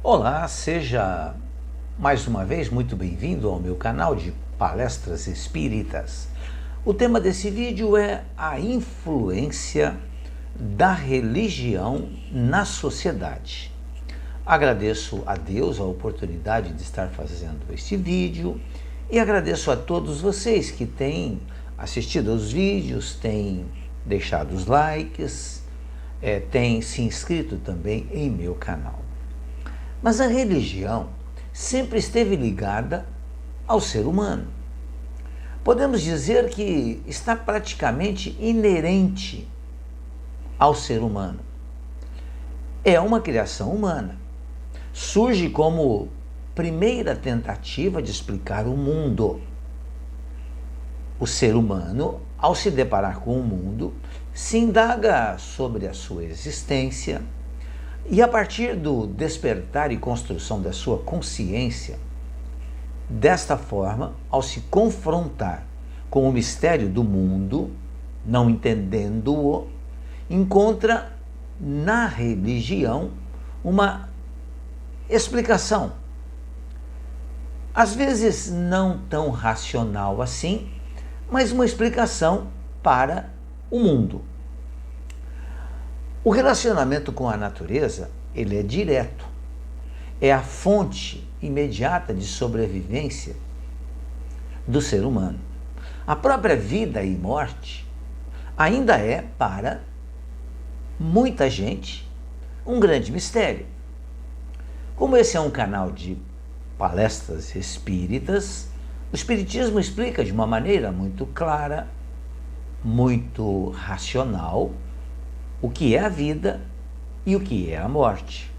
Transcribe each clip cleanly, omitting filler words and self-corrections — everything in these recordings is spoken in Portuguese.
Olá, seja mais uma vez muito bem-vindo ao meu canal de palestras espíritas. O tema desse vídeo é a influência da religião na sociedade. Agradeço a Deus a oportunidade de estar fazendo este vídeo e agradeço a todos vocês que têm assistido aos vídeos, têm deixado os likes, têm se inscrito também em meu canal. Mas a religião sempre esteve ligada ao ser humano. Podemos dizer que está praticamente inerente ao ser humano. É uma criação humana. Surge como primeira tentativa de explicar o mundo. O ser humano, ao se deparar com o mundo, se indaga sobre a sua existência e, a partir do despertar e construção da sua consciência, desta forma, ao se confrontar com o mistério do mundo, não entendendo-o, encontra na religião uma explicação, às vezes não tão racional assim, mas uma explicação para o mundo. O relacionamento com a natureza, ele é direto, é a fonte imediata de sobrevivência do ser humano. A própria vida e morte ainda é, para muita gente, um grande mistério. Como esse é um canal de palestras espíritas, o Espiritismo explica de uma maneira muito clara, muito racional, o que é a vida e o que é a morte.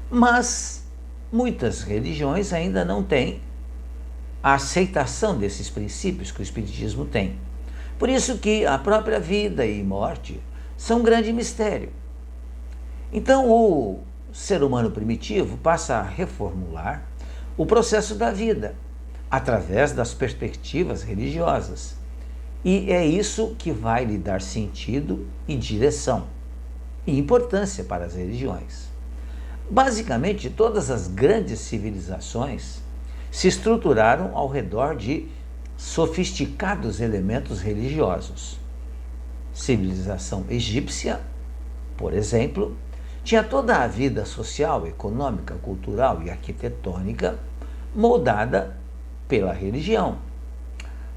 Mas muitas religiões ainda não têm a aceitação desses princípios que o Espiritismo tem. Por isso que a própria vida e morte são um grande mistério. Então o ser humano primitivo passa a reformular o processo da vida através das perspectivas religiosas. E é isso que vai lhe dar sentido e direção e importância para as religiões. Basicamente, todas as grandes civilizações se estruturaram ao redor de sofisticados elementos religiosos. Civilização egípcia, por exemplo, tinha toda a vida social, econômica, cultural e arquitetônica moldada pela religião.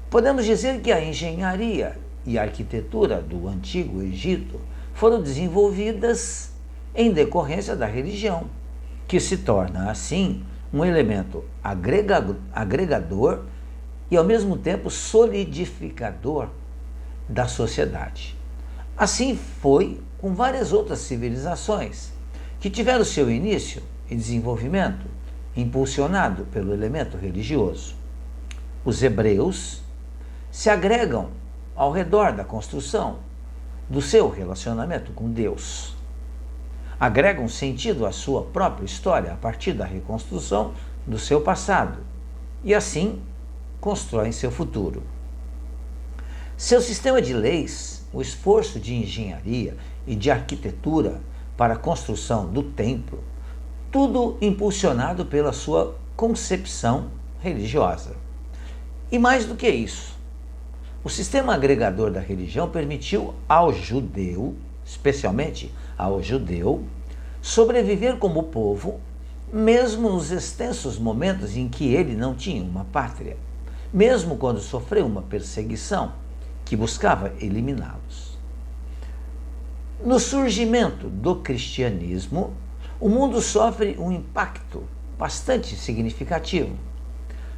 Podemos dizer que a engenharia e a arquitetura do Antigo Egito foram desenvolvidas em decorrência da religião, que se torna, assim, um elemento agregador e, ao mesmo tempo, solidificador da sociedade. Assim foi com várias outras civilizações, que tiveram seu início e desenvolvimento impulsionado pelo elemento religioso. Os hebreus se agregam ao redor da construção do seu relacionamento com Deus. Agregam sentido à sua própria história a partir da reconstrução do seu passado e, assim, constroem seu futuro. Seu sistema de leis, o esforço de engenharia e de arquitetura para a construção do templo, tudo impulsionado pela sua concepção religiosa. E mais do que isso, o sistema agregador da religião permitiu ao judeu, especialmente ao judeu, sobreviver como povo, mesmo nos extensos momentos em que ele não tinha uma pátria, mesmo quando sofreu uma perseguição que buscava eliminá-los. No surgimento do cristianismo, o mundo sofre um impacto bastante significativo,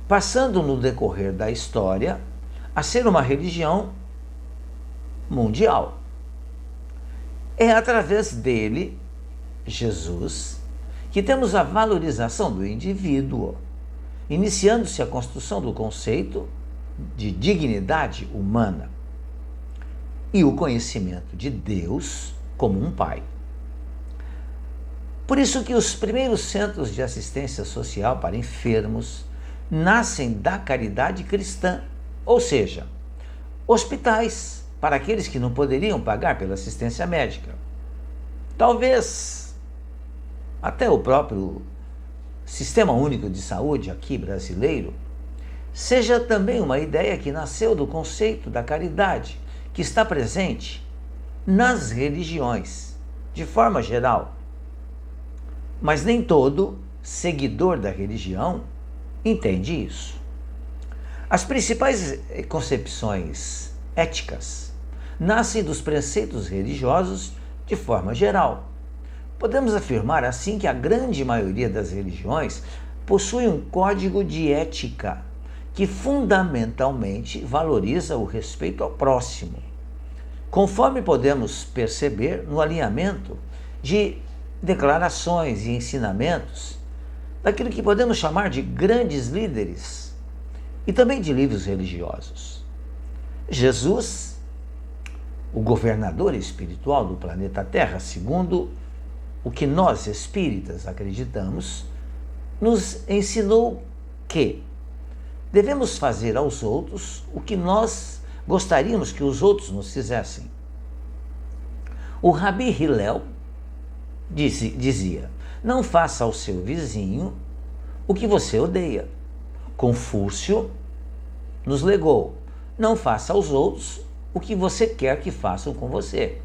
passando no decorrer da história a ser uma religião mundial. É através dele, Jesus, que temos a valorização do indivíduo, iniciando-se a construção do conceito de dignidade humana e o conhecimento de Deus como um Pai. Por isso que os primeiros centros de assistência social para enfermos nascem da caridade cristã, ou seja, hospitais para aqueles que não poderiam pagar pela assistência médica. Talvez até o próprio Sistema Único de Saúde aqui brasileiro, seja também uma ideia que nasceu do conceito da caridade, que está presente nas religiões, de forma geral. Mas nem todo seguidor da religião entende isso. As principais concepções éticas nascem dos preceitos religiosos de forma geral. Podemos afirmar assim que a grande maioria das religiões possui um código de ética que fundamentalmente valoriza o respeito ao próximo, conforme podemos perceber no alinhamento de declarações e ensinamentos daquilo que podemos chamar de grandes líderes e também de livros religiosos. Jesus, o governador espiritual do planeta Terra, segundo o que nós espíritas acreditamos, nos ensinou que devemos fazer aos outros o que nós gostaríamos que os outros nos fizessem. O Rabi Hillel dizia: não faça ao seu vizinho o que você odeia. Confúcio nos legou: não faça aos outros o que você quer que façam com você.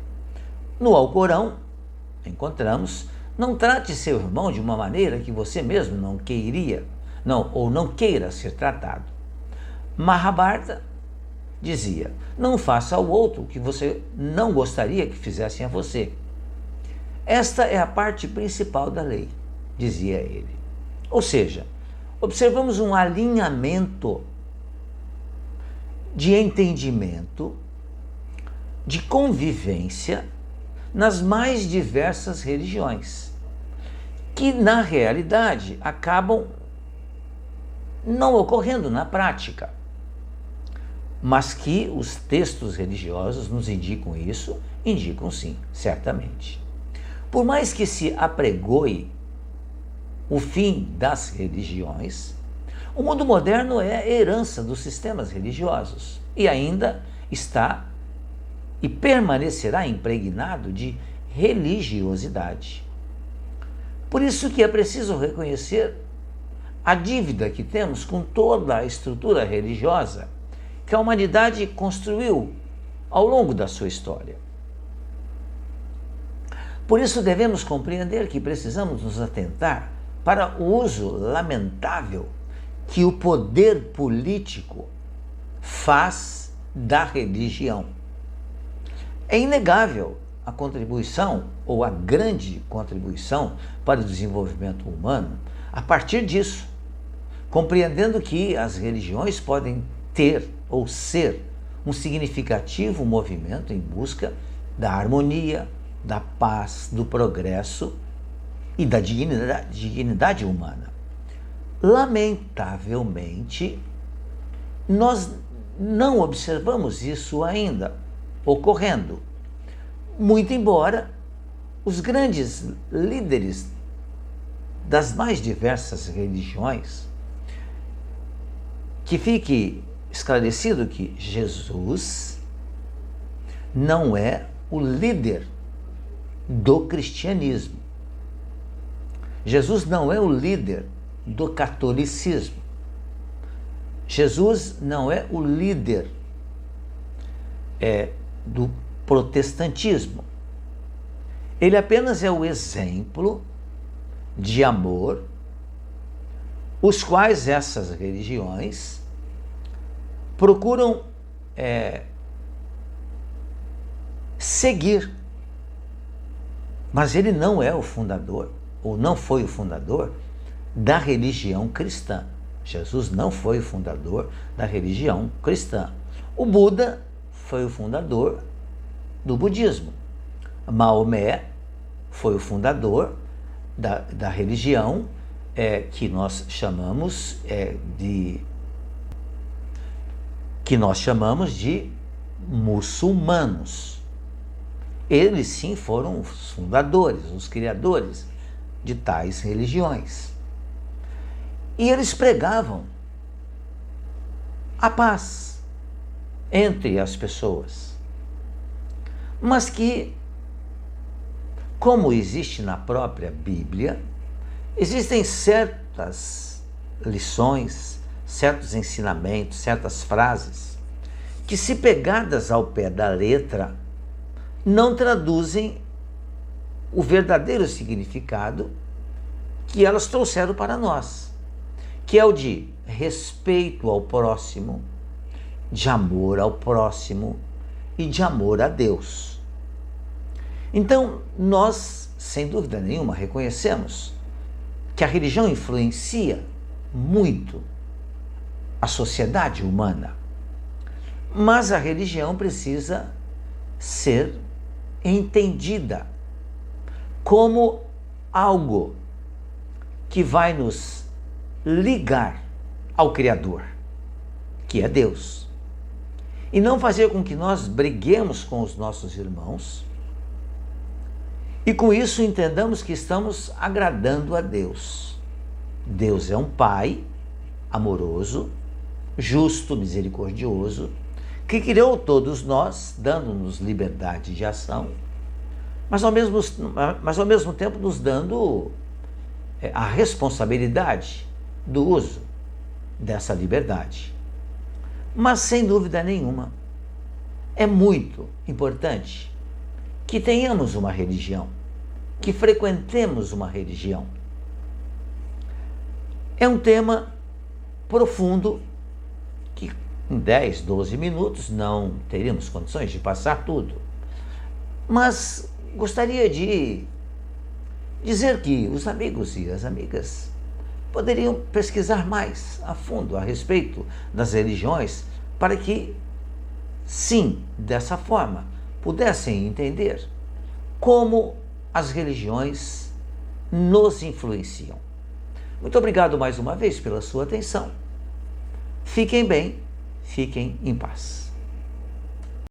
No Alcorão, encontramos: não trate seu irmão de uma maneira que você mesmo não queira ser tratado. Mahabharata dizia: não faça ao outro o que você não gostaria que fizessem a você. Esta é a parte principal da lei, dizia ele. Ou seja, observamos um alinhamento de entendimento, de convivência nas mais diversas religiões, que na realidade acabam não ocorrendo na prática, mas que os textos religiosos nos indicam isso, indicam sim, certamente. Por mais que se apregoe o fim das religiões, o mundo moderno é herança dos sistemas religiosos e ainda está e permanecerá impregnado de religiosidade. Por isso que é preciso reconhecer a dívida que temos com toda a estrutura religiosa que a humanidade construiu ao longo da sua história. Por isso devemos compreender que precisamos nos atentar para o uso lamentável que o poder político faz da religião. É inegável a contribuição, ou a grande contribuição para o desenvolvimento humano a partir disso, compreendendo que as religiões podem ter ou ser um significativo movimento em busca da harmonia, da paz, do progresso e da dignidade humana. Lamentavelmente, nós não observamos isso ainda ocorrendo, muito embora os grandes líderes das mais diversas religiões, que fique esclarecido que Jesus não é o líder do cristianismo. Jesus não é o líder do catolicismo. Jesus não é o líder do protestantismo. Ele apenas é o exemplo de amor, os quais essas religiões procuram seguir. Mas ele não é o fundador, ou não foi o fundador, da religião cristã. Jesus não foi o fundador da religião cristã. O Buda foi o fundador do budismo. Maomé foi o fundador da religião que nós chamamos de muçulmanos. Eles sim foram os fundadores, os criadores de tais religiões. E eles pregavam a paz entre as pessoas, mas que como existe na própria Bíblia, existem certas lições, certos ensinamentos, certas frases que, se pegadas ao pé da letra, não traduzem o verdadeiro significado que elas trouxeram para nós, que é o de respeito ao próximo, de amor ao próximo e de amor a Deus. Então, nós, sem dúvida nenhuma, reconhecemos que a religião influencia muito a sociedade humana, mas a religião precisa ser entendida como algo que vai nos ligar ao Criador, que é Deus, e não fazer com que nós briguemos com os nossos irmãos e com isso entendamos que estamos agradando a Deus. Deus é um Pai amoroso, justo, misericordioso, que criou todos nós, dando-nos liberdade de ação, mas ao mesmo tempo nos dando a responsabilidade do uso dessa liberdade. Mas, sem dúvida nenhuma, é muito importante que tenhamos uma religião, que frequentemos uma religião. É um tema profundo que em 10, 12 minutos não teríamos condições de passar tudo. Mas gostaria de dizer que os amigos e as amigas poderiam pesquisar mais a fundo a respeito das religiões para que, sim, dessa forma, pudessem entender como as religiões nos influenciam. Muito obrigado mais uma vez pela sua atenção. Fiquem bem, fiquem em paz.